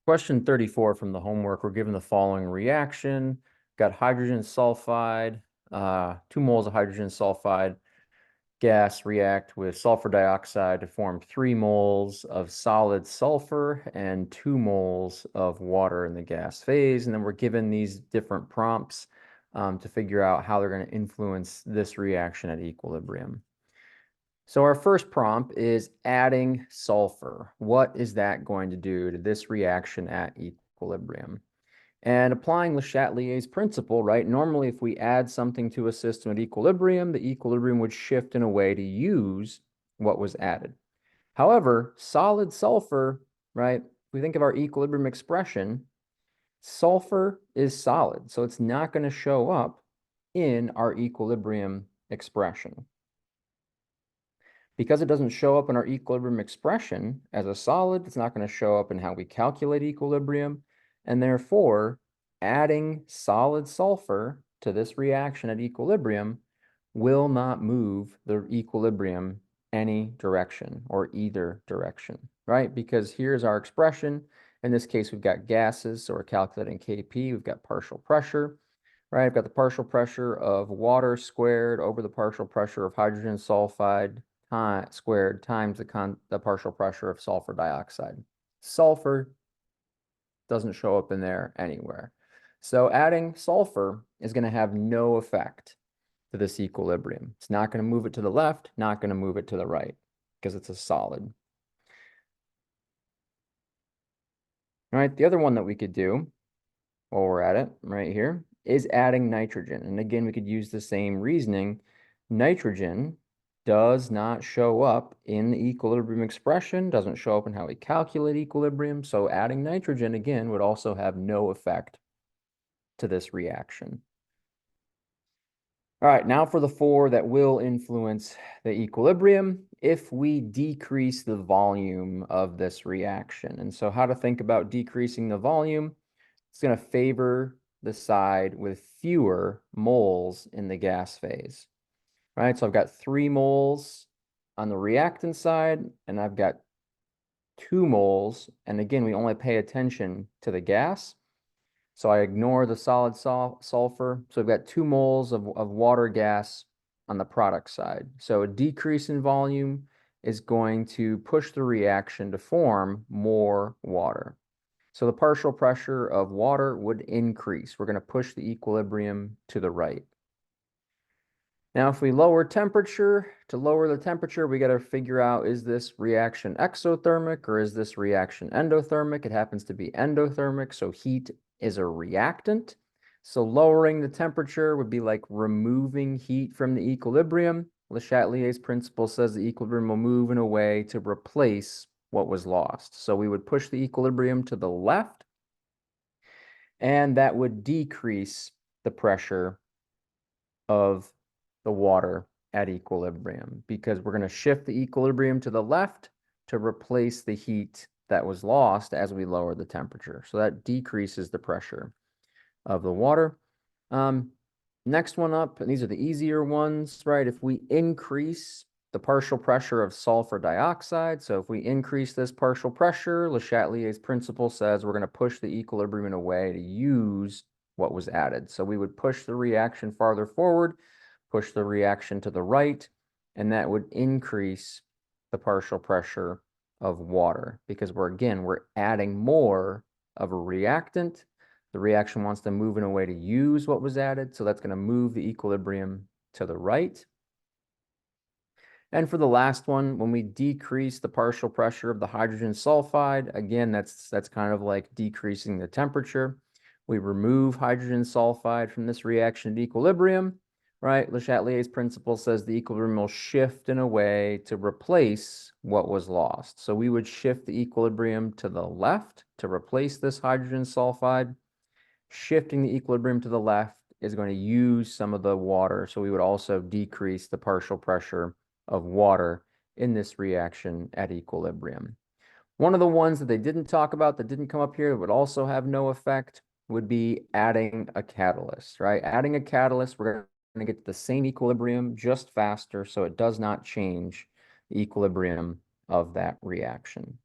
Question 34 from the homework, we're given the following reaction. Got hydrogen sulfide, 2 moles of hydrogen sulfide gas react with sulfur dioxide to form 3 moles of solid sulfur and 2 moles of water in the gas phase. And then we're given these different prompts to figure out how they're going to influence this reaction at equilibrium. So our first prompt is adding sulfur. What is that going to do to this reaction at equilibrium? And applying Le Chatelier's principle, right? Normally, if we add something to a system at equilibrium, the equilibrium would shift in a way to use what was added. However, solid sulfur, right? If we think of our equilibrium expression, sulfur is solid, so it's not going to show up in our equilibrium expression. Because it doesn't show up in our equilibrium expression as a solid, it's not going to show up in how we calculate equilibrium. And therefore, adding solid sulfur to this reaction at equilibrium will not move the equilibrium any direction or either direction, right? Because here's our expression. In this case, we've got gases, so we're calculating Kp. We've got partial pressure, right? I've got the partial pressure of water squared over the partial pressure of hydrogen sulfide squared times the partial pressure of sulfur dioxide. Sulfur doesn't show up in there anywhere. So adding sulfur is going to have no effect to this equilibrium. It's not going to move it to the left, not going to move it to the right, because it's a solid. All right, the other one that we could do while we're at it right here is adding nitrogen. And again, we could use the same reasoning. Nitrogen does not show up in the equilibrium expression, doesn't show up in how we calculate equilibrium. So adding nitrogen, again, would also have no effect to this reaction. All right, now for the 4 that will influence the equilibrium if we decrease the volume of this reaction. And so how to think about decreasing the volume? It's going to favor the side with fewer moles in the gas phase. Right, so I've got 3 moles on the reactant side, and I've got 2 moles. And again, we only pay attention to the gas. So I ignore the solid sulfur. So I've got 2 moles of water gas on the product side. So a decrease in volume is going to push the reaction to form more water. So the partial pressure of water would increase. We're going to push the equilibrium to the right. Now, if we lower temperature, to lower the temperature, we got to figure out, is this reaction exothermic or is this reaction endothermic? It happens to be endothermic, so heat is a reactant. So lowering the temperature would be like removing heat from the equilibrium. Le Chatelier's principle says the equilibrium will move in a way to replace what was lost. So we would push the equilibrium to the left, and that would decrease the pressure of the water at equilibrium, because we're going to shift the equilibrium to the left to replace the heat that was lost as we lower the temperature. So that decreases the pressure of the water. Next one up, and these are the easier ones, right? If we increase the partial pressure of sulfur dioxide, so if we increase this partial pressure, Le Chatelier's principle says we're going to push the equilibrium in a way to use what was added. So we would push the reaction farther forward, push the reaction to the right, and that would increase the partial pressure of water, because we're adding more of a reactant. The reaction wants to move in a way to use what was added, so that's going to move the equilibrium to the right. And for the last one, when we decrease the partial pressure of the hydrogen sulfide, again, that's kind of like decreasing the temperature. We remove hydrogen sulfide from this reaction at equilibrium, right? Le Chatelier's principle says the equilibrium will shift in a way to replace what was lost. So we would shift the equilibrium to the left to replace this hydrogen sulfide. Shifting the equilibrium to the left is going to use some of the water, so we would also decrease the partial pressure of water in this reaction at equilibrium. One of the ones that they didn't talk about, that didn't come up here, that would also have no effect, would be adding a catalyst, right? Adding a catalyst, we're going to get to the same equilibrium just faster, so it does not change the equilibrium of that reaction.